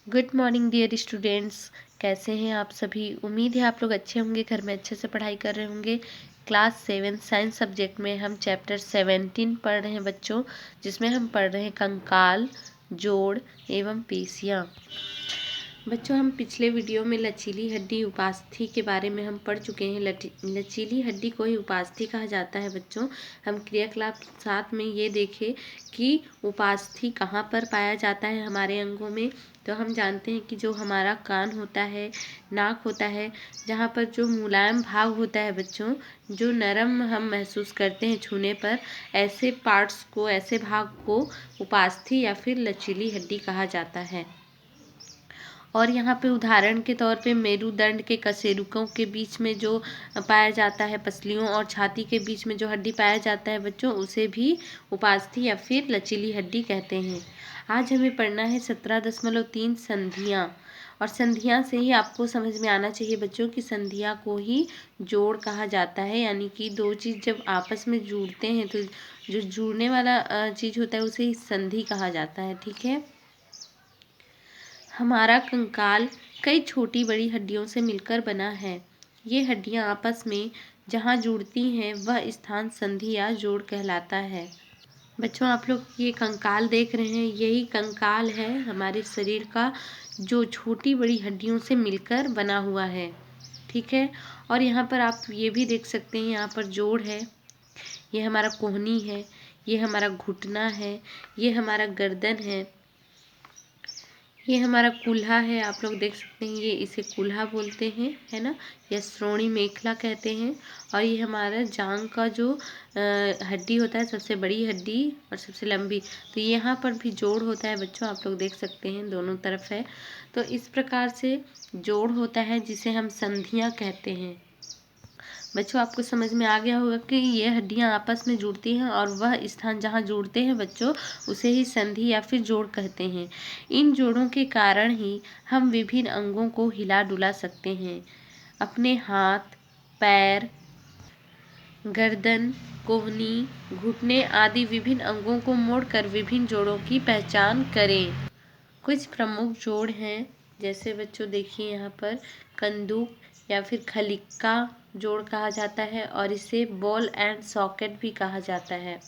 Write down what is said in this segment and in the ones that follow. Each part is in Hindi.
Good morning dear students. कैसे हैं आप सभी। उम्मीद है आप लोग अच्छे होंगे, घर में अच्छे से पढ़ाई कर रहे होंगे। क्लास 7 साइंस सब्जेक्ट में हम चैप्टर 17 पढ़ रहे हैं बच्चों, जिसमें हम पढ़ रहे हैं कंकाल, जोड़ एवं पेशियाँ। बच्चों, हम पिछले वीडियो में लचीली हड्डी उपास्थि के बारे में हम पढ़ चुके हैं। लचीली हड्डी को ही उपास्थि कहा जाता है बच्चों। हम क्रियाकलाप साथ में ये देखें कि उपास्थि कहाँ पर पाया जाता है हमारे अंगों में। तो हम जानते हैं कि जो हमारा कान होता है, नाक होता है, जहाँ पर जो मुलायम भाग होता है बच्चों, जो नरम हम महसूस करते हैं छूने पर, ऐसे पार्ट्स को, ऐसे भाग को उपास्थि या फिर लचीली हड्डी कहा जाता है। और यहाँ पे उदाहरण के तौर पे मेरुदंड के कशेरुकों के बीच में जो पाया जाता है, पसलियों और छाती के बीच में जो हड्डी पाया जाता है बच्चों, उसे भी उपास्थि या फिर लचीली हड्डी कहते हैं। आज हमें पढ़ना है 17.3 संधियाँ। और संधियाँ से ही आपको समझ में आना चाहिए बच्चों कि संधियाँ को ही जोड़ कहा जाता है, यानी कि दो चीज़ जब आपस में जुड़ते हैं तो जो जुड़ने वाला चीज़ होता है उसे ही संधि कहा जाता है। ठीक है। हमारा कंकाल कई छोटी बड़ी हड्डियों से मिलकर बना है। ये हड्डियां आपस में जहाँ जुड़ती हैं वह स्थान संधि या जोड़ कहलाता है। बच्चों, आप लोग ये कंकाल देख रहे हैं, यही कंकाल है हमारे शरीर का, जो छोटी बड़ी हड्डियों से मिलकर बना हुआ है। ठीक है। और यहाँ पर आप ये भी देख सकते हैं, यहाँ पर जोड़ है, ये हमारा कोहनी है, ये हमारा घुटना है, ये हमारा गर्दन है, ये हमारा कूल्हा है। आप लोग देख सकते हैं, ये इसे कूल्हा बोलते हैं, है ना, या श्रोणी मेखला कहते हैं। और ये हमारा जांग का जो हड्डी होता है, सबसे बड़ी हड्डी और सबसे लंबी, तो यहाँ पर भी जोड़ होता है बच्चों। आप लोग देख सकते हैं दोनों तरफ है। तो इस प्रकार से जोड़ होता है जिसे हम संधियाँ कहते हैं। बच्चों, आपको समझ में आ गया होगा कि ये हड्डियां आपस में जुड़ती हैं और वह स्थान जहां जुड़ते हैं बच्चों, उसे ही संधि या फिर जोड़ कहते हैं। इन जोड़ों के कारण ही हम विभिन्न अंगों को हिला डुला सकते हैं। अपने हाथ, पैर, गर्दन, कोहनी, घुटने आदि विभिन्न अंगों को मोड़कर विभिन्न जोड़ों की पहचान करें। कुछ प्रमुख जोड़ हैं, जैसे बच्चों देखिए यहाँ पर कंदूक या फिर खलिक्का जोड़ कहा जाता है, और इसे बॉल एंड सॉकेट भी कहा जाता है।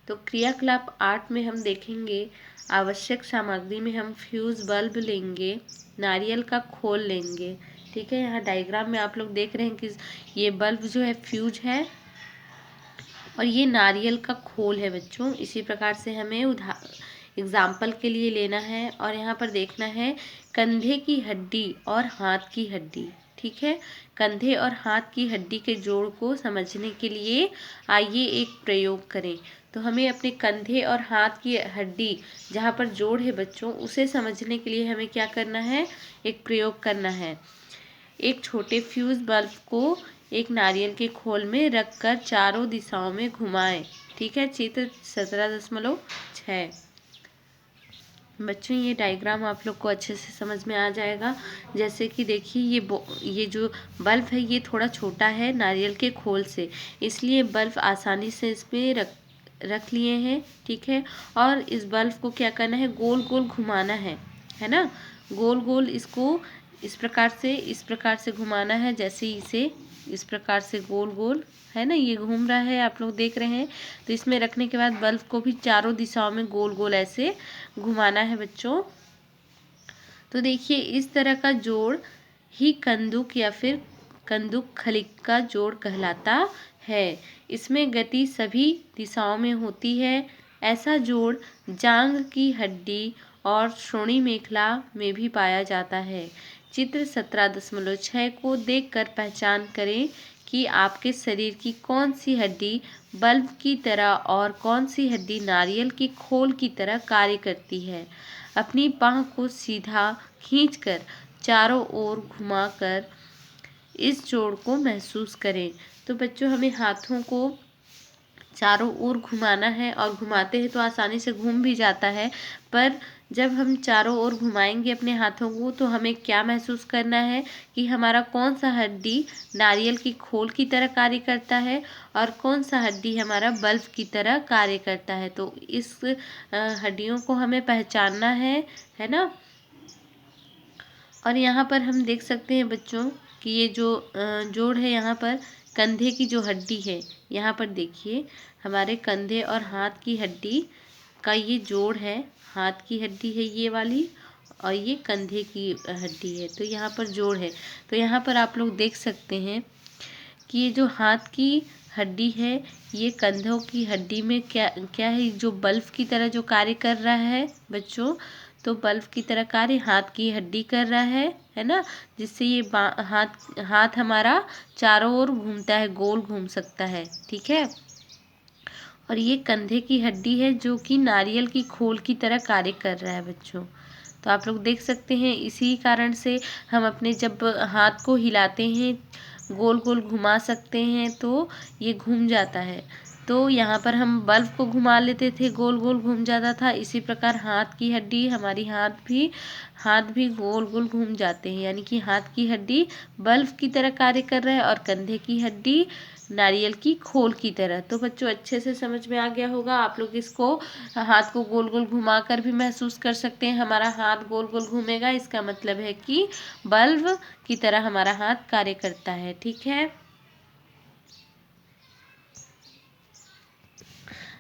तो क्रियाकलाप 8 में हम देखेंगे, आवश्यक सामग्री में हम फ्यूज बल्ब लेंगे, नारियल का खोल लेंगे। ठीक है। यहाँ डायग्राम में आप लोग देख रहे हैं कि ये बल्ब जो है फ्यूज है और ये नारियल का खोल है बच्चों। इसी प्रकार से हमें एग्जाम्पल के लिए लेना है। और यहाँ पर देखना है कंधे की हड्डी और हाथ की हड्डी। ठीक है। कंधे और हाथ की हड्डी के जोड़ को समझने के लिए आइए एक प्रयोग करें। तो हमें अपने कंधे और हाथ की हड्डी जहाँ पर जोड़ है बच्चों, उसे समझने के लिए हमें क्या करना है, एक प्रयोग करना है। एक छोटे फ्यूज बल्ब को एक नारियल के खोल में रखकर चारों दिशाओं में घुमाएं। ठीक है। चित्र 17.6। बच्चों, ये डायग्राम आप लोग को अच्छे से समझ में आ जाएगा। जैसे कि देखिए, ये जो बल्ब है ये थोड़ा छोटा है नारियल के खोल से, इसलिए बल्ब आसानी से इसमें रख लिए हैं। ठीक है। और इस बल्ब को क्या करना है, गोल गोल घुमाना है ना। गोल गोल इसको इस प्रकार से घुमाना है, जैसे इसे इस प्रकार से गोल गोल, है ना, ये घूम रहा है, आप लोग देख रहे हैं। तो इसमें रखने के बाद बल्ब को भी चारों दिशाओं में गोल गोल ऐसे घुमाना है बच्चों। तो देखिए, इस तरह का जोड़ ही कंदुक या फिर कंदुक खलिक्का जोड़ कहलाता है। इसमें गति सभी दिशाओं में होती है। ऐसा जोड़ जांघ की हड्डी और श्रोणी मेखला में भी पाया जाता है। चित्र 17.6 को देखकर पहचान करें कि आपके शरीर की कौन सी हड्डी बल्ब की तरह और कौन सी हड्डी नारियल की खोल की तरह कार्य करती है। अपनी बाह को सीधा खींचकर चारों ओर घुमाकर इस जोड़ को महसूस करें। तो बच्चों, हमें हाथों को चारों ओर घुमाना है, और घुमाते हैं तो आसानी से घूम भी जाता है, पर जब हम चारों ओर घुमाएंगे अपने हाथों को तो हमें क्या महसूस करना है कि हमारा कौन सा हड्डी नारियल की खोल की तरह कार्य करता है और कौन सा हड्डी हमारा बल्ब की तरह कार्य करता है। तो इस हड्डियों को हमें पहचानना है ना। और यहाँ पर हम देख सकते हैं बच्चों कि ये जो जोड़ है, यहाँ पर कंधे की जो हड्डी है, यहाँ पर देखिए हमारे कंधे और हाथ की हड्डी का ये जोड़ है। हाथ की हड्डी है ये वाली और ये कंधे की हड्डी है, तो यहाँ पर जोड़ है। तो यहाँ पर आप लोग देख सकते हैं कि ये जो हाथ की हड्डी है, ये कंधों की हड्डी में क्या क्या है, जो बल्ब की तरह जो कार्य कर रहा है बच्चों। तो बल्ब की तरह कार्य हाथ की हड्डी कर रहा है ना, जिससे ये हाथ हमारा चारों ओर घूमता है, गोल घूम सकता है, ठीक है। और ये कंधे की हड्डी है जो कि नारियल की खोल की तरह कार्य कर रहा है बच्चों। तो आप लोग देख सकते हैं, इसी कारण से हम अपने जब हाथ को हिलाते हैं, गोल गोल घुमा सकते हैं, तो ये घूम जाता है। तो यहाँ पर हम बल्ब को घुमा लेते थे, गोल गोल घूम जाता था। इसी प्रकार हाथ की हड्डी, हमारी हाथ भी गोल गोल घूम जाते हैं, यानी कि हाथ की हड्डी बल्ब की तरह कार्य कर रहा है और कंधे की हड्डी नारियल की खोल की तरह। तो बच्चों अच्छे से समझ में आ गया होगा। आप लोग इसको हाथ को गोल गोल घुमाकर भी महसूस कर सकते हैं। हमारा हाथ गोल गोल घूमेगा, इसका मतलब है कि बल्ब की तरह हमारा हाथ कार्य करता है, ठीक है।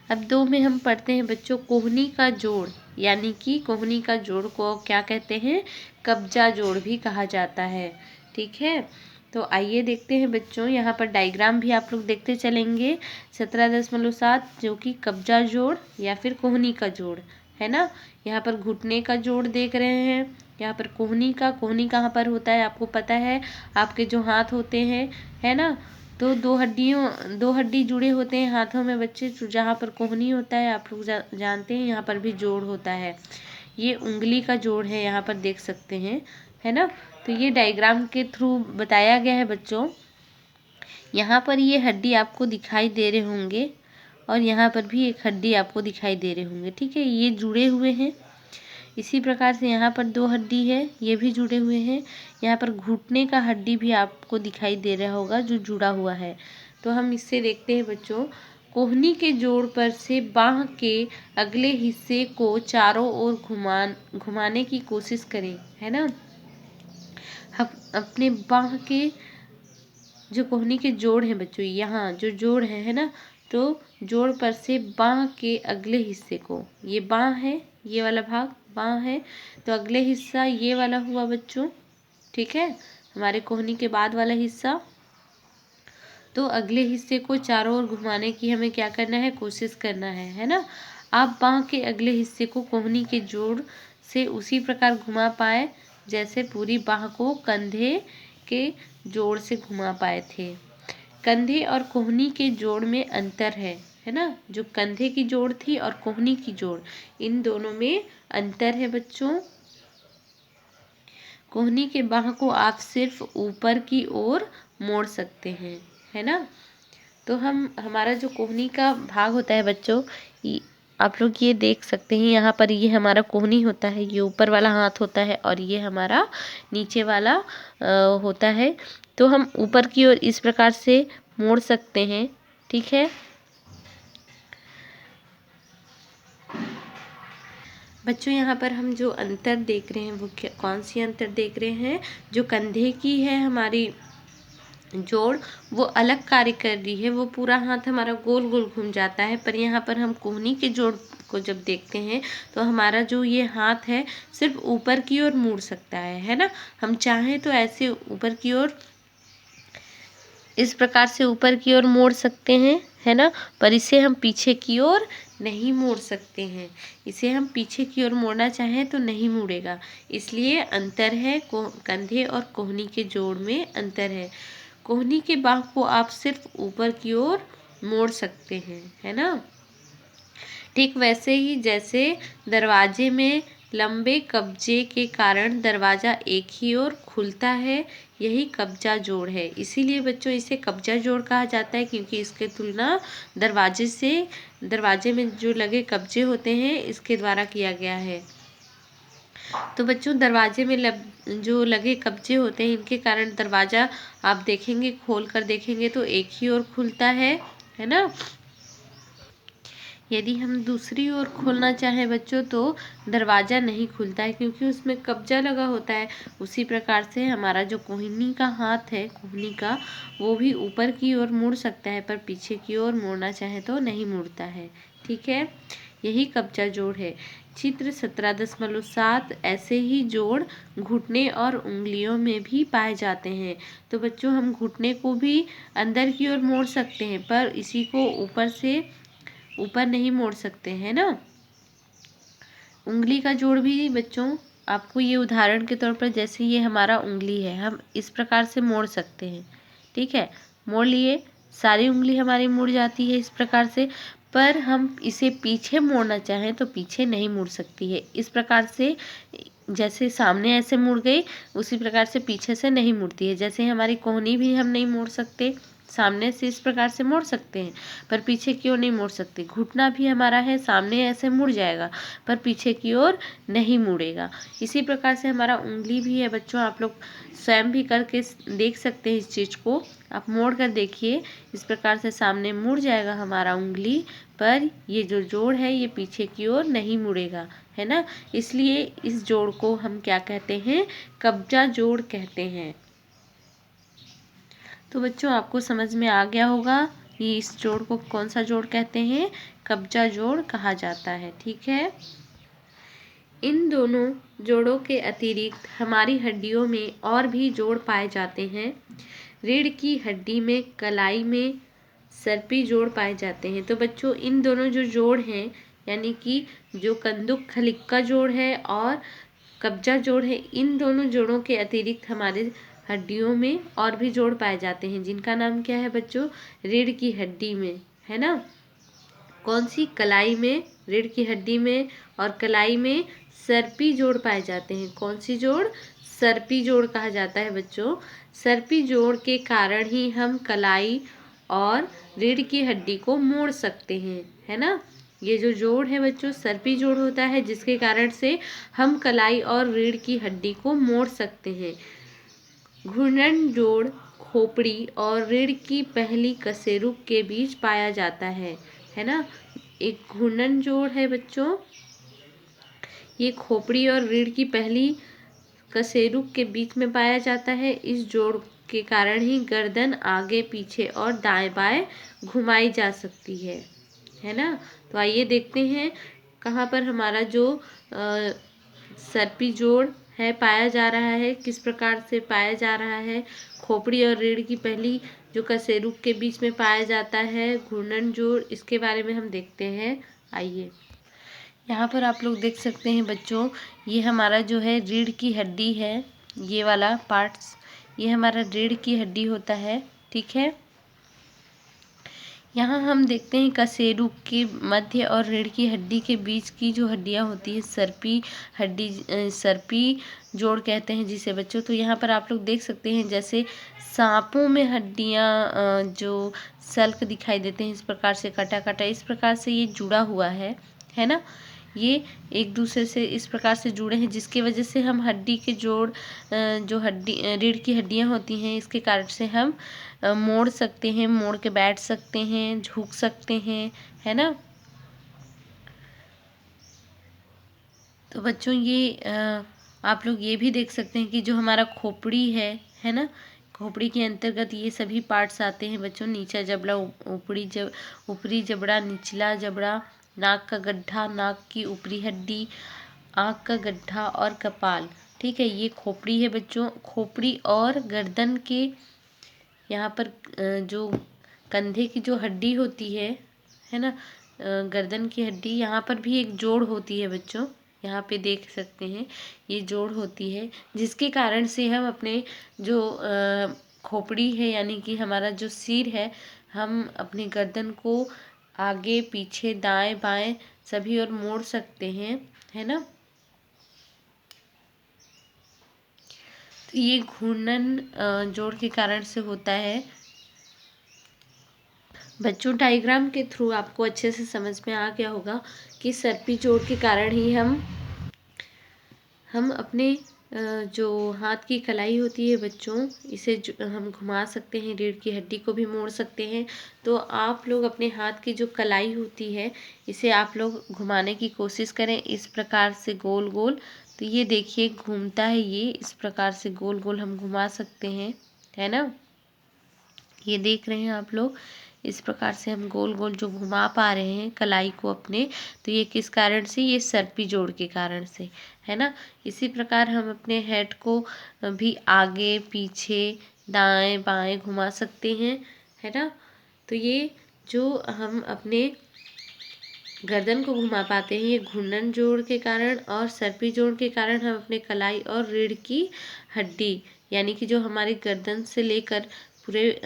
अब 2 में हम पढ़ते हैं बच्चों कोहनी का जोड़, यानी कि कोहनी का जोड़ को क्या कहते हैं, कब्जा जोड़ भी कहा जाता है, ठीक है। तो आइए देखते हैं बच्चों, यहाँ पर डायग्राम भी आप लोग देखते चलेंगे। 17.7 जो कि कब्जा जोड़ या फिर कोहनी का जोड़ है ना। यहाँ पर घुटने का जोड़ देख रहे हैं, यहाँ पर कोहनी कहाँ पर होता है आपको पता है। आपके जो हाथ होते हैं, है ना, तो दो हड्डी जुड़े होते हैं हाथों में बच्चे, जहाँ पर कोहनी होता है आप लोग जानते हैं, यहाँ पर भी जोड़ होता है। ये उंगली का जोड़ है, यहाँ पर देख सकते हैं, है ना। तो ये डायग्राम के थ्रू बताया गया है बच्चों। यहाँ पर ये हड्डी आपको दिखाई दे रहे होंगे और यहाँ पर भी एक हड्डी आपको दिखाई दे रहे होंगे, ठीक है। ये जुड़े हुए हैं। इसी प्रकार से यहाँ पर 2 हड्डी है, ये भी जुड़े हुए हैं। यहाँ पर घुटने का हड्डी भी आपको दिखाई दे रहा होगा जो जुड़ा हुआ है। तो हम इससे देखते हैं बच्चों, कोहनी के जोड़ पर से बाह के अगले हिस्से को चारों ओर घुमाने की कोशिश करें, है ना। हम अपने बाह के जो कोहनी के जोड़ हैं बच्चों, यहाँ जो जोड़ है ना, तो जोड़ पर से बाह के अगले हिस्से को, ये बाह है, ये वाला भाग बाह है, तो अगले हिस्सा ये वाला हुआ बच्चों, ठीक है, हमारे कोहनी के बाद वाला हिस्सा। तो अगले हिस्से को चारों ओर घुमाने की हमें क्या करना है, कोशिश करना है ना। आप बाह के अगले हिस्से को कोहनी के जोड़ से उसी प्रकार घुमा पाए जैसे पूरी बाह को कंधे के जोड़ से घुमा पाए थे। कंधे और कोहनी के जोड़ में अंतर है ना। जो कंधे की जोड़ थी और कोहनी की जोड़, इन दोनों में अंतर है बच्चों। कोहनी के बाह को आप सिर्फ ऊपर की ओर मोड़ सकते हैं, है ना। तो हमारा जो कोहनी का भाग होता है बच्चों, आप लोग ये देख सकते हैं, यहाँ पर ये हमारा कोहनी होता है, ये ऊपर वाला हाथ होता है और ये हमारा नीचे वाला होता है। तो हम ऊपर की ओर इस प्रकार से मोड़ सकते हैं, ठीक है बच्चों। यहाँ पर हम जो अंतर देख रहे हैं वो कौन सी अंतर देख रहे हैं, जो कंधे की है हमारी जोड़, वो अलग कार्य कर रही है, वो पूरा हाथ हमारा गोल गोल घूम जाता है। पर यहाँ पर हम कोहनी के जोड़ को जब देखते हैं तो हमारा जो ये हाथ है सिर्फ ऊपर की ओर मुड़ सकता है ना। हम चाहें तो ऐसे ऊपर की ओर, इस प्रकार से ऊपर की ओर मोड़ सकते हैं, है ना। पर इसे हम पीछे की ओर नहीं मोड़ सकते हैं। इसे हम पीछे की ओर मोड़ना चाहें तो नहीं मुड़ेगा, इसलिए अंतर है, कंधे और कोहनी के जोड़ में अंतर है। कोहनी के बाह को आप सिर्फ ऊपर की ओर मोड़ सकते हैं, है ना। ठीक वैसे ही जैसे दरवाजे में लंबे कब्जे के कारण दरवाजा एक ही ओर खुलता है, यही कब्जा जोड़ है। इसीलिए बच्चों इसे कब्जा जोड़ कहा जाता है, क्योंकि इसके तुलना दरवाजे में जो लगे कब्जे होते हैं इसके द्वारा किया गया है। तो बच्चों दरवाजे में जो लगे कब्जे होते हैं, इनके कारण दरवाजा आप देखेंगे, खोल कर देखेंगे तो एक ही ओर खुलता है ना। यदि हम दूसरी ओर खोलना चाहें बच्चों तो दरवाज़ा नहीं खुलता है, क्योंकि उसमें कब्जा लगा होता है। उसी प्रकार से हमारा जो कोहनी का हाथ है, कोहनी का, वो भी ऊपर की ओर मुड़ सकता है, पर पीछे की ओर मुड़ना चाहे तो नहीं मुड़ता है। ठीक है, यही कब्जा जोड़ है। चित्र 17.7 ऐसे ही जोड़ घुटने और उंगलियों में भी पाए जाते हैं। तो बच्चों, हम घुटने को भी अंदर की ओर मोड़ सकते हैं, पर इसी को ऊपर से ऊपर नहीं मोड़ सकते हैं ना। उंगली का जोड़ भी बच्चों, आपको ये उदाहरण के तौर पर, जैसे ये हमारा उंगली है, हम इस प्रकार से मोड़ सकते हैं। ठीक है, मोड़ लिए, सारी उंगली हमारी मुड़ जाती है इस प्रकार से, पर हम इसे पीछे मोड़ना चाहें तो पीछे नहीं मुड़ सकती है। इस प्रकार से जैसे सामने ऐसे मुड़ गई, उसी प्रकार से पीछे से नहीं मुड़ती है। जैसे हमारी कोहनी भी हम नहीं मोड़ सकते, सामने से इस प्रकार से मोड़ सकते हैं, पर पीछे की ओर नहीं मोड़ सकते। घुटना भी हमारा है, सामने ऐसे मुड़ जाएगा, पर पीछे की ओर नहीं मुड़ेगा। इसी प्रकार से हमारा उंगली भी है बच्चों, आप लोग स्वयं भी करके देख सकते हैं इस चीज़ को। आप मोड़ कर देखिए, इस प्रकार से सामने मुड़ जाएगा हमारा उंगली, पर ये जो जोड़ है ये पीछे की ओर नहीं मुड़ेगा, है ना। इसलिए इस जोड़ को हम क्या कहते हैं? कब्जा जोड़ कहते हैं। तो बच्चों, आपको समझ में आ गया होगा ये इस जोड़ को कौन सा जोड़ कहते हैं? कब्जा जोड़ कहा जाता है। ठीक है, इन दोनों जोड़ों के अतिरिक्त हमारी हड्डियों में और भी जोड़ पाए जाते हैं। रीढ़ की हड्डी में, कलाई में सर्पी जोड़ पाए जाते हैं। तो बच्चों, इन दोनों जो जोड़ हैं, यानी कि जो कंदुक खलिक्का जोड़ है और कब्जा जोड़ है, इन दोनों जोड़ों के अतिरिक्त हमारे हड्डियों में और भी जोड़ पाए जाते हैं, जिनका नाम क्या है बच्चों? रीढ़ की हड्डी में, है ना। कौन सी? कलाई में, रीढ़ की हड्डी में और कलाई में सर्पी जोड़ पाए जाते हैं। कौन सी जोड़? सर्पी जोड़ कहा जाता है बच्चों। सर्पी जोड़ के कारण ही हम कलाई और रीढ़ की हड्डी को मोड़ सकते हैं, है ना। ये जो जोड़ है बच्चों, सर्पी जोड़ होता है, जिसके कारण से हम कलाई और रीढ़ की हड्डी को मोड़ सकते हैं। घूर्णन जोड़ खोपड़ी और रीढ़ की पहली कशेरुक के बीच पाया जाता है ना। एक घूर्णन जोड़ है बच्चों, ये खोपड़ी और रीढ़ की पहली कशेरुक के बीच में पाया जाता है। इस जोड़ के कारण ही गर्दन आगे पीछे और दाएं बाएं घुमाई जा सकती है ना। तो आइए देखते हैं कहाँ पर हमारा जो सर्पी जोड़ है पाया जा रहा है, किस प्रकार से पाया जा रहा है। खोपड़ी और रीढ़ की पहली जो कशेरुक के बीच में पाया जाता है घूर्णन जोड़, इसके बारे में हम देखते हैं। आइए, यहाँ पर आप लोग देख सकते हैं बच्चों, ये हमारा जो है रीढ़ की हड्डी है, ये वाला पार्ट्स, ये हमारा रीढ़ की हड्डी होता है। ठीक है, यहाँ हम देखते हैं कशेरुक के मध्य और रीढ़ की हड्डी के बीच की जो हड्डियाँ होती है, सर्पी हड्डी, सर्पी जोड़ कहते हैं जिसे बच्चों। तो यहाँ पर आप लोग देख सकते हैं, जैसे सांपों में हड्डियाँ जो सल्क दिखाई देते हैं, इस प्रकार से कटा कटा, इस प्रकार से ये जुड़ा हुआ है ना। ये एक दूसरे से इस प्रकार से जुड़े हैं, जिसकी वजह से हम हड्डी के जोड़, जो हड्डी रीढ़ की हड्डियाँ होती हैं, इसके कारण से हम मोड़ सकते हैं, मोड़ के बैठ सकते हैं, झुक सकते हैं, है ना। तो बच्चों, ये आप लोग ये भी देख सकते हैं कि जो हमारा खोपड़ी है ना, खोपड़ी के अंतर्गत ये सभी पार्ट्स आते हैं बच्चों। नीचा जबड़ा, ऊपरी जबड़ा, निचला जबड़ा, नाक का गड्ढा, नाक की ऊपरी हड्डी, आँख का गड्ढा और कपाल। ठीक है, ये खोपड़ी है बच्चों। खोपड़ी और गर्दन के यहाँ पर जो कंधे की जो हड्डी होती है ना, गर्दन की हड्डी, यहाँ पर भी एक जोड़ होती है बच्चों। यहाँ पे देख सकते हैं, ये जोड़ होती है, जिसके कारण से हम अपने जो खोपड़ी है, यानी कि हमारा जो सिर है, हम अपनी गर्दन को आगे पीछे दाएं बाएं सभी ओर मोड़ सकते हैं, है ना। तो ये घूर्णन जोड़ के कारण से होता है बच्चों। डायग्राम के थ्रू आपको अच्छे से समझ में आ गया होगा कि सर्पी जोड़ के कारण ही हम अपने जो हाथ की कलाई होती है बच्चों, इसे हम घुमा सकते हैं, रीढ़ की हड्डी को भी मोड़ सकते हैं। तो आप लोग अपने हाथ की जो कलाई होती है इसे आप लोग घुमाने की कोशिश करें इस प्रकार से गोल गोल। तो ये देखिए घूमता है, ये इस प्रकार से गोल गोल हम घुमा सकते हैं, है ना। ये देख रहे हैं आप लोग, इस प्रकार से हम गोल गोल जो घुमा पा रहे हैं कलाई को अपने, तो ये किस कारण से, ये सर्पी जोड़ के कारण से, है ना। इसी प्रकार हम अपने हेड को भी आगे पीछे दाएं बाएं घुमा सकते हैं, है ना। तो ये जो हम अपने गर्दन को घुमा पाते हैं ये घूर्णन जोड़ के कारण और सर्पी जोड़ के कारण हम अपने कलाई और रीढ़ की हड्डी, यानी कि जो हमारी गर्दन से लेकर पूरे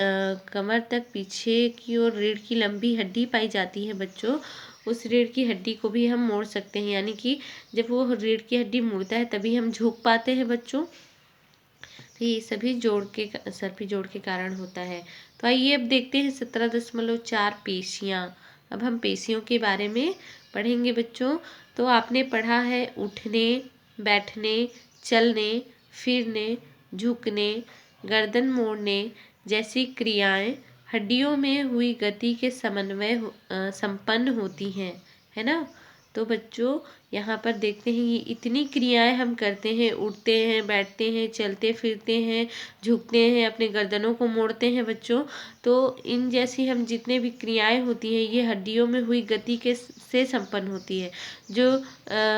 कमर तक पीछे की ओर रीढ़ की लंबी हड्डी पाई जाती है बच्चों, उस रीढ़ की हड्डी को भी हम मोड़ सकते हैं। यानी कि जब वो रीढ़ की हड्डी मुड़ता है तभी हम झुक पाते हैं बच्चों। तो ये सभी जोड़ के सर्पी जोड़ के कारण होता है। तो आइए अब देखते हैं 17.4 पेशियाँ। अब हम पेशियों के बारे में पढ़ेंगे बच्चों। तो आपने पढ़ा है उठने, बैठने, चलने, फिरने, झुकने, गर्दन मोड़ने जैसी क्रियाएं हड्डियों में हुई गति के समन्वय संपन्न होती हैं, है ना। तो बच्चों यहाँ पर देखते हैं ये इतनी क्रियाएं हम करते हैं, उठते हैं, बैठते हैं, चलते फिरते हैं, झुकते हैं, अपने गर्दनों को मोड़ते हैं बच्चों। तो इन जैसी हम जितने भी क्रियाएं होती हैं ये हड्डियों में हुई गति के से संपन्न होती है। जो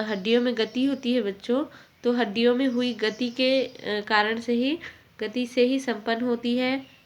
हड्डियों में गति होती है बच्चों, तो हड्डियों में हुई गति के कारण से ही, गति से ही संपन्न होती है।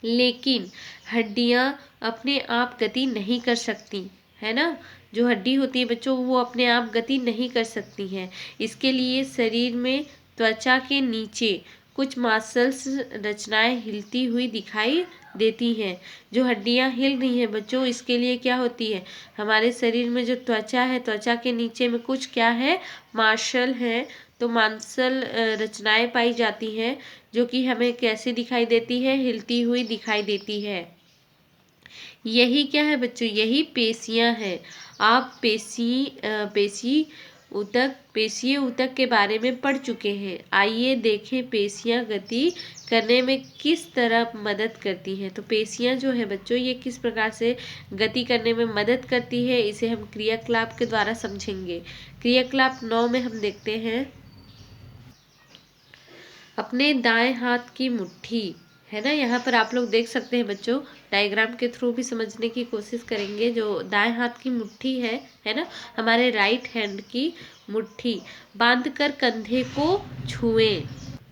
लेकिन हड्डियां अपने आप गति नहीं कर सकती, है ना। जो हड्डी होती है बच्चों वो अपने आप गति नहीं कर सकती हैं। इसके लिए शरीर में त्वचा के नीचे कुछ मांसल्स रचनाएं हिलती हुई दिखाई देती हैं। जो हड्डियां हिल रही हैं बच्चों, इसके लिए क्या होती है, हमारे शरीर में जो त्वचा है, त्वचा के नीचे में कुछ क्या है, मांसल है। तो मांसल रचनाएं पाई जाती हैं जो कि हमें कैसी दिखाई देती है, हिलती हुई दिखाई देती है। यही क्या है बच्चों, यही पेशियां हैं। आप पेशीय ऊतक के बारे में पढ़ चुके हैं। आइए देखें पेशियां गति करने में किस तरह मदद करती हैं। तो पेशियां जो है बच्चों ये किस प्रकार से गति करने में मदद करती है, इसे हम क्रियाकलाप के द्वारा समझेंगे। क्रियाकलाप 9 में हम देखते हैं अपने दाएं हाथ की मुट्ठी, है ना। यहाँ पर आप लोग देख सकते हैं बच्चों, डायग्राम के थ्रू भी समझने की कोशिश करेंगे। जो दाएं हाथ की मुट्ठी है ना, हमारे राइट हैंड की मुट्ठी बांधकर कंधे को छुएं।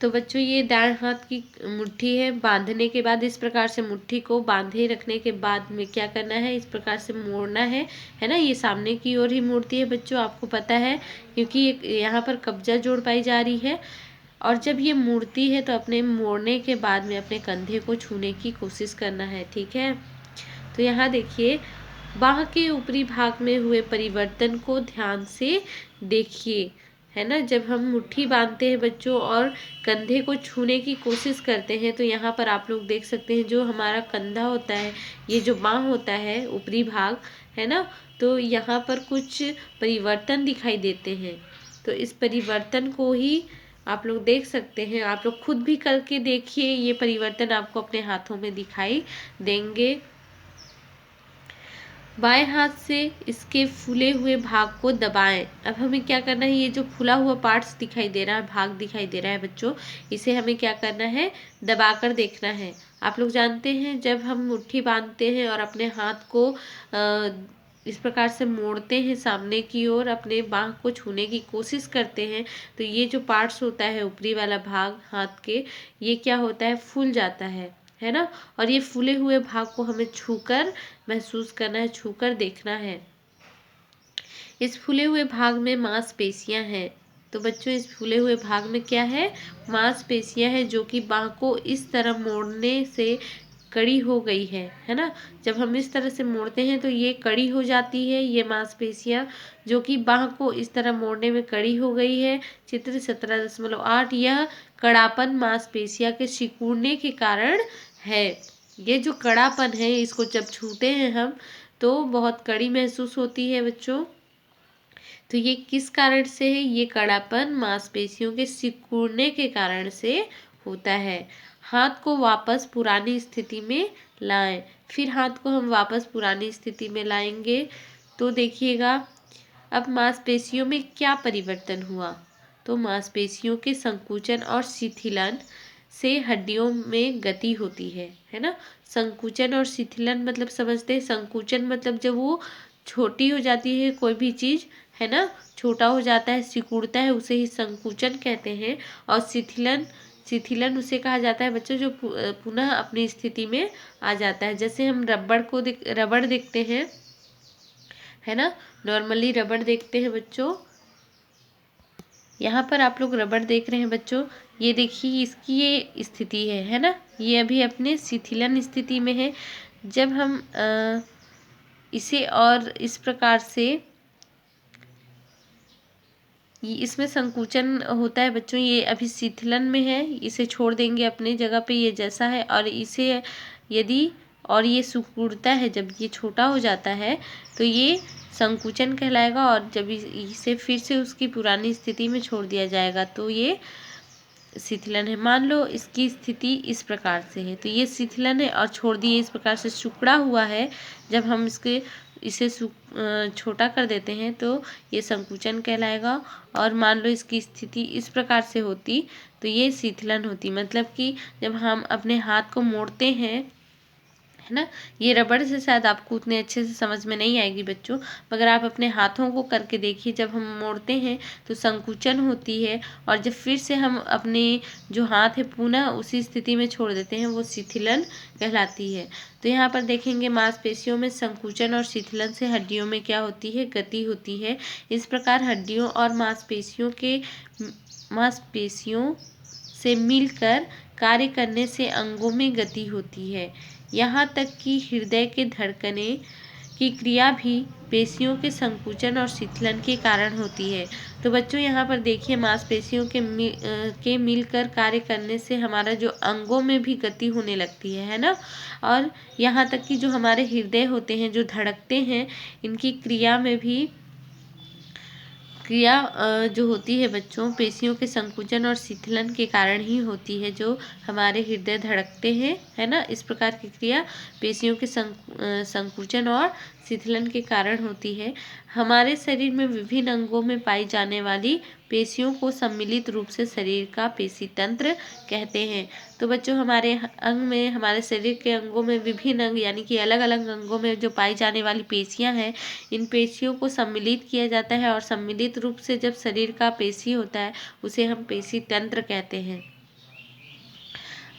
तो बच्चों ये दाएं हाथ की मुट्ठी है, बांधने के बाद इस प्रकार से मुट्ठी को बांधे रखने के बाद में क्या करना है, इस प्रकार से मोड़ना है ना। ये सामने की ओर ही मुड़ती है बच्चों, आपको पता है, क्योंकि यहाँ पर कब्जा जोड़ पाई जा रही है। और जब ये मुड़ती है तो अपने मोड़ने के बाद में अपने कंधे को छूने की कोशिश करना है, ठीक है। तो यहाँ देखिए बाह के ऊपरी भाग में हुए परिवर्तन को ध्यान से देखिए, है ना। जब हम मुट्ठी बांधते हैं बच्चों और कंधे को छूने की कोशिश करते हैं तो यहाँ पर आप लोग देख सकते हैं जो हमारा कंधा होता है, ये जो बाह होता है ऊपरी भाग, है ना, तो यहाँ पर कुछ परिवर्तन दिखाई देते हैं। तो इस परिवर्तन को ही आप लोग देख सकते हैं, आप लोग खुद भी करके देखिए, ये परिवर्तन आपको अपने हाथों में दिखाई देंगे। बाएं हाथ से इसके फूले हुए भाग को दबाएं। अब हमें क्या करना है, ये जो फूला हुआ पार्ट्स दिखाई दे रहा है, भाग दिखाई दे रहा है बच्चों, इसे हमें क्या करना है, दबाकर देखना है। आप लोग जानते हैं जब हम मुट्ठी बांधते हैं और अपने हाथ को इस प्रकार से मोड़ते हैं सामने की ओर, अपने बाह को छूने की कोशिश करते हैं, तो ये जो पार्ट्स होता है ऊपरी वाला भाग हाथ के, ये क्या होता है, फूल जाता है ना। और ये फूले हुए भाग को हमें छूकर महसूस करना है, छूकर देखना है। इस फूले हुए भाग में मांसपेशियां हैं। तो बच्चों इस फूले हुए भाग में क्या है, मांसपेशियां हैं जो कि बाह को इस तरह मोड़ने से कड़ी हो गई है ना। जब हम इस तरह से मोड़ते हैं तो ये कड़ी हो जाती है, ये मांसपेशियां जो कि बाह को इस तरह मोड़ने में कड़ी हो गई है। चित्र 17.8 यह कड़ापन मांसपेशियां के सिकुड़ने के कारण है। ये जो कड़ापन है इसको जब छूते हैं हम तो बहुत कड़ी महसूस होती है बच्चों। तो ये किस कारण से है? ये कड़ापन मांसपेशियों के सिकुड़ने के कारण से होता है। हाथ को वापस पुरानी स्थिति में लाएं। फिर हाथ को हम वापस पुरानी स्थिति में लाएंगे तो देखिएगा अब मांसपेशियों में क्या परिवर्तन हुआ। तो मांसपेशियों के संकुचन और शिथिलन से हड्डियों में गति होती है ना। संकुचन और शिथिलन मतलब समझते हैं। संकुचन मतलब जब वो छोटी हो जाती है कोई भी चीज़, है ना, छोटा हो जाता है, सिकुड़ता है, उसे ही संकुचन कहते हैं। और शिथिलन शिथिलन उसे कहा जाता है बच्चों जो पुनः अपनी स्थिति में आ जाता है। जैसे हम रबड़ देखते हैं, है ना, नॉर्मली रबड़ देखते हैं बच्चों। यहाँ पर आप लोग रबड़ देख रहे हैं बच्चों, ये देखिए इसकी ये स्थिति है ना, ये अभी अपने शिथिलन स्थिति में है। जब हम इसे और इस प्रकार से इसमें संकुचन होता है बच्चों, ये अभी शिथिलन में है, इसे छोड़ देंगे अपनी जगह पे, ये जैसा है। और इसे यदि और ये सिकुड़ता है, जब ये छोटा हो जाता है तो ये संकुचन कहलाएगा। और जब इसे फिर से उसकी पुरानी स्थिति में छोड़ दिया जाएगा तो ये शिथिलन है। मान लो इसकी स्थिति इस प्रकार से है तो ये शिथिलन है, और छोड़ दिए इस प्रकार से सिकुड़ा हुआ है। जब हम इसे छोटा कर देते हैं तो ये संकुचन कहलाएगा। और मान लो इसकी स्थिति इस प्रकार से होती तो ये शिथिलन होती। मतलब कि जब हम अपने हाथ को मोड़ते हैं, है ना, ये रबड़ से शायद आपको उतने अच्छे से समझ में नहीं आएगी बच्चों, मगर आप अपने हाथों को करके देखिए। जब हम मोड़ते हैं तो संकुचन होती है, और जब फिर से हम अपने जो हाथ है पुनः उसी स्थिति में छोड़ देते हैं वो शिथिलन कहलाती है। तो यहाँ पर देखेंगे मांसपेशियों में संकुचन और शिथिलन से हड्डियों में क्या होती है? गति होती है। इस प्रकार हड्डियों और मांसपेशियों से मिलकर कार्य करने से अंगों में गति होती है। यहाँ तक कि हृदय के धड़कने की क्रिया भी पेशियों के संकुचन और शिथिलन के कारण होती है। तो बच्चों यहाँ पर देखिए मांसपेशियों के मिलकर कार्य करने से हमारा जो अंगों में भी गति होने लगती है ना। और यहाँ तक कि जो हमारे हृदय होते हैं जो धड़कते हैं, इनकी क्रिया में भी जो होती है बच्चों पेशियों के संकुचन और शिथिलन के कारण ही होती है। जो हमारे हृदय धड़कते हैं, है ना, इस प्रकार की क्रिया पेशियों के संकुचन और शिथिलन के कारण होती है। हमारे शरीर में विभिन्न अंगों में पाई जाने वाली पेशियों को सम्मिलित रूप से शरीर का पेशी तंत्र कहते हैं। तो बच्चों हमारे हमारे शरीर के अंगों में विभिन्न अंग यानी कि अलग अलग अंगों में जो पाई जाने वाली पेशियां हैं, इन पेशियों को सम्मिलित किया जाता है। और सम्मिलित रूप से जब शरीर का पेशी होता है उसे हम पेशी तंत्र कहते हैं।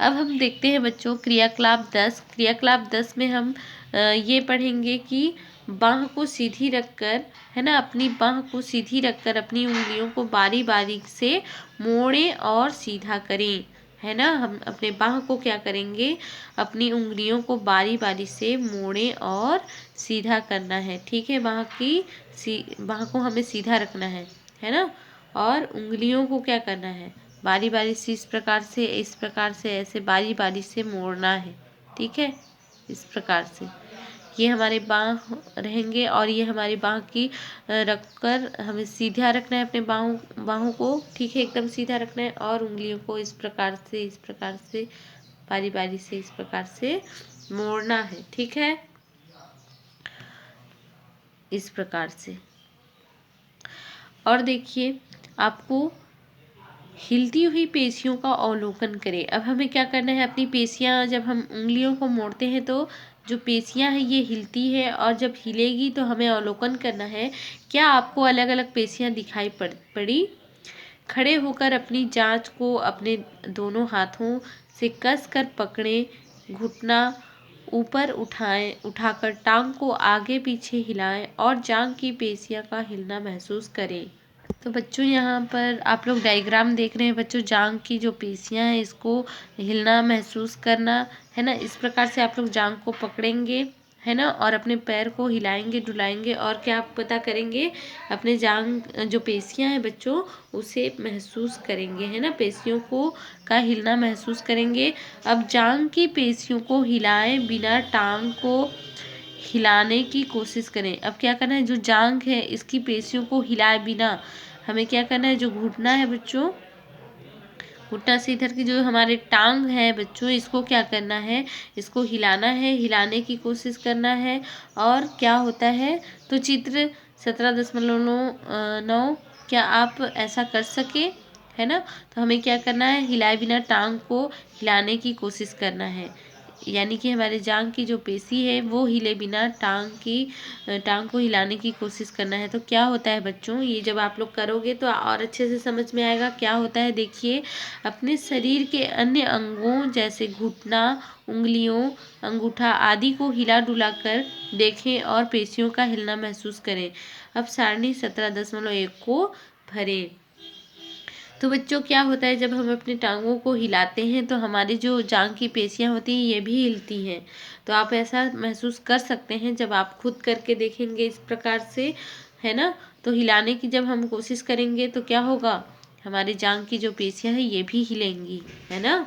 अब हम देखते हैं बच्चों क्रियाकलाप 10। क्रियाकलाप 10 में हम ये पढ़ेंगे कि बाँह को सीधी रखकर, है ना, अपनी बाँह को सीधी रखकर अपनी उंगलियों को बारी बारी से मोड़ें और सीधा करें, है ना। हम अपने बाँह को क्या करेंगे? अपनी उंगलियों को बारी बारी से मोड़ें और सीधा करना है, ठीक है। बाँह को हमें सीधा रखना है ना। और उंगलियों को क्या करना है? बारी बारी से इस प्रकार से ऐसे बारी बारी से मोड़ना है, ठीक है। इस प्रकार से ये हमारे बाँह रहेंगे, और ये हमारी बाँह की रखकर हमें सीधा रखना है अपने बाहों को, ठीक है, एकदम सीधा रखना है। और उंगलियों को इस प्रकार से बारी बारी से इस प्रकार से मोड़ना है, ठीक है, इस प्रकार से। और देखिए आपको हिलती हुई पेशियों का अवलोकन करें। अब हमें क्या करना है? अपनी पेशियां जब हम उंगलियों को मोड़ते हैं तो जो पेशियां हैं ये हिलती है, और जब हिलेगी तो हमें अवलोकन करना है क्या आपको अलग अलग पेशियां दिखाई पड़ी। खड़े होकर अपनी जांच को अपने दोनों हाथों से कस कर पकड़ें। घुटना ऊपर उठाकर टांग को आगे पीछे हिलाएं और जांघ की पेशियां का हिलना महसूस करें। तो बच्चों यहाँ पर आप लोग डायग्राम देख रहे हैं बच्चों, जांघ की जो पेशियां हैं इसको हिलना महसूस करना, है ना। इस प्रकार से आप लोग जांघ को पकड़ेंगे, है ना, और अपने पैर को हिलाएंगे डुलाएंगे, और क्या आप पता करेंगे? अपने जांघ जो पेशियां हैं बच्चों उसे महसूस करेंगे, है ना, पेशियों को का हिलना महसूस करेंगे। अब जांघ की पेशियों को हिलाएं बिना टांग को हिलाने की कोशिश करें। अब क्या करना है, जो जांघ है इसकी पेशियों को हिलाए बिना हमें क्या करना है, जो घुटना है बच्चों, घुटना से इधर की जो हमारे टांग है बच्चों, इसको क्या करना है, इसको हिलाना है, हिलाने की कोशिश करना है। और क्या होता है, तो चित्र 17.9, क्या आप ऐसा कर सके, है ना। तो हमें क्या करना है, हिलाए बिना टांग को हिलाने की कोशिश करना है, यानी कि हमारे जांघ की जो पेशी है वो हिले बिना टांग को हिलाने की कोशिश करना है। तो क्या होता है बच्चों, ये जब आप लोग करोगे तो और अच्छे से समझ में आएगा क्या होता है। देखिए, अपने शरीर के अन्य अंगों जैसे घुटना, उंगलियों, अंगूठा आदि को हिला डुला कर देखें और पेशियों का हिलना महसूस करें। अब सारणी 17.1 को भरें। तो बच्चों क्या होता है, जब हम अपनी टांगों को हिलाते हैं तो हमारी जो जांघ की पेशियां होती हैं ये भी हिलती हैं। तो आप ऐसा महसूस कर सकते हैं जब आप खुद करके देखेंगे इस प्रकार से, है ना। तो हिलाने की जब हम कोशिश करेंगे तो क्या होगा, हमारी जांघ की जो पेशियां हैं ये भी हिलेंगी, है ना।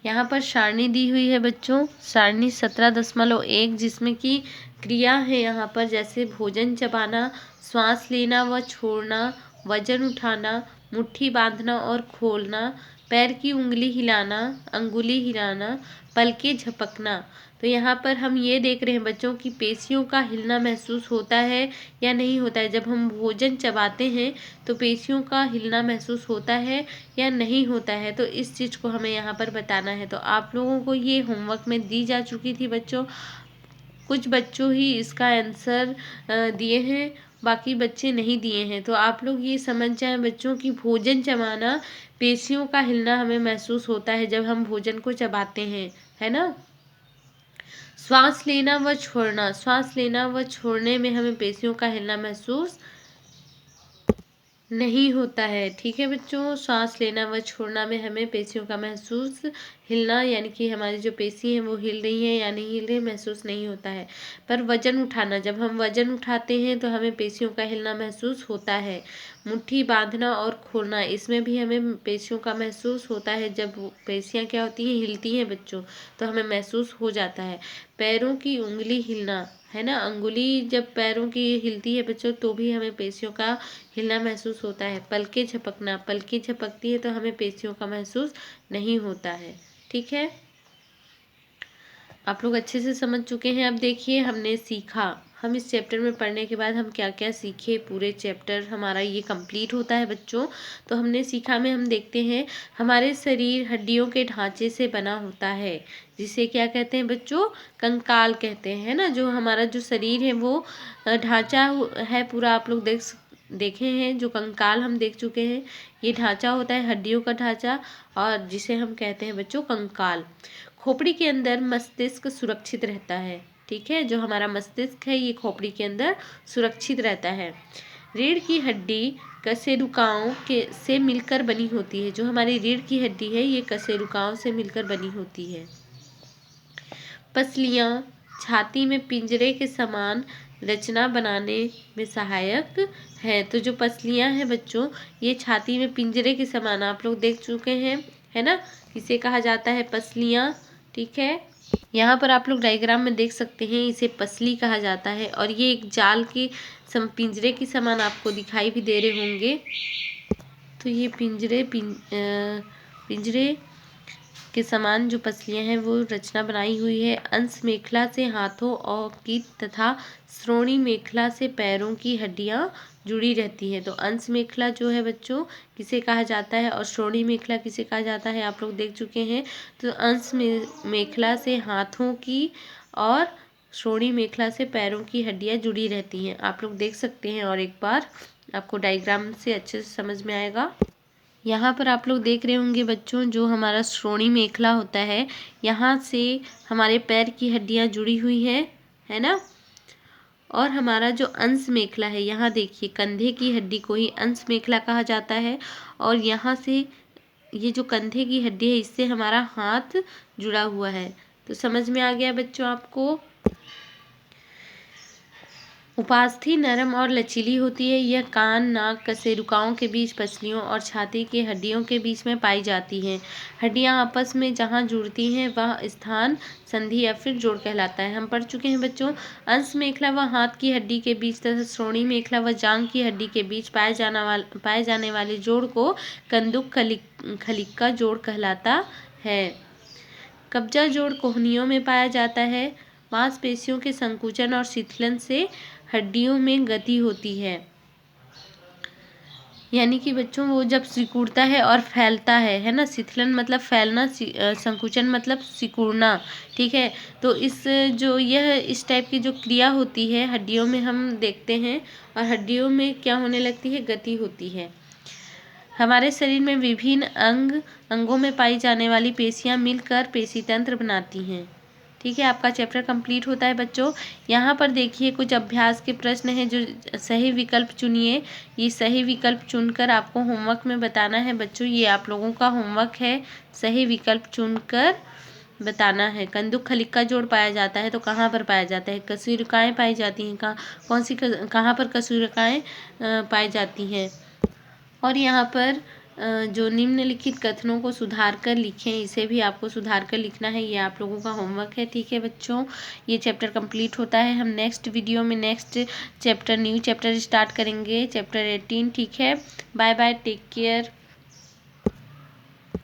यहाँ पर सारणी दी हुई है बच्चों, सारणी 17.1, जिसमें कि क्रिया है यहाँ पर, जैसे भोजन चबाना, श्वास लेना व छोड़ना, वजन उठाना, मुट्ठी बांधना और खोलना, पैर की उंगली हिलाना, अंगुली हिलाना, पलकें झपकना। तो यहाँ पर हम ये देख रहे हैं बच्चों की पेशियों का हिलना महसूस होता है या नहीं होता है। जब हम भोजन चबाते हैं तो पेशियों का हिलना महसूस होता है या नहीं होता है, तो इस चीज़ को हमें यहाँ पर बताना है। तो आप लोगों को ये होमवर्क में दी जा चुकी थी बच्चों, कुछ बच्चों ही इसका आंसर दिए हैं, बाकी बच्चे नहीं दिए हैं। तो आप लोग ये समझ जाएं बच्चों कि भोजन चबाना, पेशियों का हिलना हमें महसूस होता है जब हम भोजन को चबाते हैं, है ना। श्वास लेना व छोड़ना, श्वास लेना व छोड़ने में हमें पेशियों का हिलना महसूस नहीं होता है। ठीक है बच्चों, सांस लेना व छोड़ना में हमें पेशियों का महसूस हिलना, यानी कि हमारी जो पेशी है वो हिल रही है या नहीं हिल रही, महसूस नहीं होता है। पर वजन उठाना, जब हम वजन उठाते हैं तो हमें पेशियों का हिलना महसूस होता है। मुट्ठी बांधना और खोलना, इसमें भी हमें पेशियों का महसूस होता है। जब पेशियाँ क्या होती हैं, हिलती हैं बच्चों, तो हमें महसूस हो जाता है। पैरों की उंगली हिलना, है ना, अंगुली जब पैरों की हिलती है बच्चों तो भी हमें पेशियों का हिलना महसूस होता है। पलकें झपकना, पलकें झपकती है तो हमें पेशियों का महसूस नहीं होता है। ठीक है, आप लोग अच्छे से समझ चुके हैं। अब देखिए, हमने सीखा, हम इस चैप्टर में पढ़ने के बाद हम क्या क्या सीखे, पूरे चैप्टर हमारा ये कंप्लीट होता है बच्चों। तो हमने सीखा में हम देखते हैं, हमारे शरीर हड्डियों के ढांचे से बना होता है, जिसे क्या कहते हैं बच्चों, कंकाल कहते हैं, है ना। जो हमारा जो शरीर है वो ढांचा है पूरा, आप लोग देखे हैं, जो कंकाल हम देख चुके हैं, ये ढांचा होता है हड्डियों का ढांचा, और जिसे हम कहते हैं बच्चों कंकाल। खोपड़ी के अंदर मस्तिष्क सुरक्षित रहता है। ठीक है, जो हमारा मस्तिष्क है ये खोपड़ी के अंदर सुरक्षित रहता है। रीढ़ की हड्डी कशेरुकाओं के से मिलकर बनी होती है। जो हमारी रीढ़ की हड्डी है ये कशेरुकाओं से मिलकर बनी होती है। पसलियाँ छाती में पिंजरे के समान रचना बनाने में सहायक है। तो जो पसलियाँ हैं बच्चों, ये छाती में पिंजरे के समान, आप लोग देख चुके हैं, है ना, इसे कहा जाता है पसलियाँ। ठीक है, यहाँ पर आप लोग डायग्राम में देख सकते हैं, इसे पसली कहा जाता है, और ये एक जाल के पिंजरे के समान आपको दिखाई भी दे रहे होंगे। तो ये पिंजरे के समान जो पसलियाँ हैं वो रचना बनाई हुई है। अंश मेखला से हाथों और की तथा श्रोणी मेखला से पैरों की हड्डियाँ जुड़ी रहती हैं। तो अंश मेखला जो है बच्चों किसे कहा जाता है और श्रोणी मेखला किसे कहा जाता है, आप लोग देख चुके हैं। तो अंश मेखला से हाथों की और श्रोणी मेखला से पैरों की हड्डियाँ जुड़ी रहती हैं, आप लोग देख सकते हैं। और एक बार आपको डायग्राम से अच्छे से समझ में आएगा। यहाँ पर आप लोग देख रहे होंगे बच्चों, जो हमारा श्रोणी मेखला होता है, यहाँ से हमारे पैर की हड्डियाँ जुड़ी हुई है ना। और हमारा जो अंश मेखला है, यहाँ देखिए, कंधे की हड्डी को ही अंश मेखला कहा जाता है। और यहाँ से ये जो कंधे की हड्डी है, इससे हमारा हाथ जुड़ा हुआ है। तो समझ में आ गया बच्चों आपको। उपास्थि नरम और लचीली होती है। यह कान, नाक, कशेरुकाओं के बीच, पसलियों और छाती के हड्डियों के बीच में पाई जाती हैं। हड्डियां आपस में जहां जुड़ती हैं वह स्थान संधि या फिर जोड़ कहलाता है। हम पढ़ चुके हैं बच्चों, अंश मेखला व हाथ की हड्डी के बीच तथा श्रोणि मेखला व जांघ की हड्डी के बीच पाए जाने वाले जोड़ को कंदुक खलिक्का जोड़ कहलाता है। कब्जा जोड़ कोहनियों में पाया जाता है। मांसपेशियों के संकुचन और शिथिलन से हड्डियों में गति होती है। यानी कि बच्चों वो जब सिकुड़ता है और फैलता है ना, शिथिलन मतलब फैलना, संकुचन मतलब सिकुड़ना, ठीक है। तो इस टाइप की जो क्रिया होती है हड्डियों में हम देखते हैं, और हड्डियों में क्या होने लगती है, गति होती है। हमारे शरीर में विभिन्न अंगों में पाई जाने वाली पेशियां मिलकर पेशी तंत्र बनाती हैं, ठीक है। आपका चैप्टर कंप्लीट होता है बच्चों। यहाँ पर देखिए कुछ अभ्यास के प्रश्न हैं, जो सही विकल्प चुनिए। ये सही विकल्प चुनकर आपको होमवर्क में बताना है बच्चों। ये आप लोगों का होमवर्क है, सही विकल्प चुनकर बताना है। कंदुक खलिक्का जोड़ पाया जाता है तो कहाँ पर पाया जाता है? कशेरुकाएँ पाई जाती हैं, कहाँ पर कशेरुकाएँ पाई जाती हैं? और यहाँ पर जो निम्नलिखित कथनों को सुधार कर लिखें, इसे भी आपको सुधार कर लिखना है। ये आप लोगों का होमवर्क है, ठीक है बच्चों। ये चैप्टर कंप्लीट होता है। हम नेक्स्ट वीडियो में नेक्स्ट न्यू चैप्टर स्टार्ट करेंगे, चैप्टर 18, ठीक है। Bye bye, take care.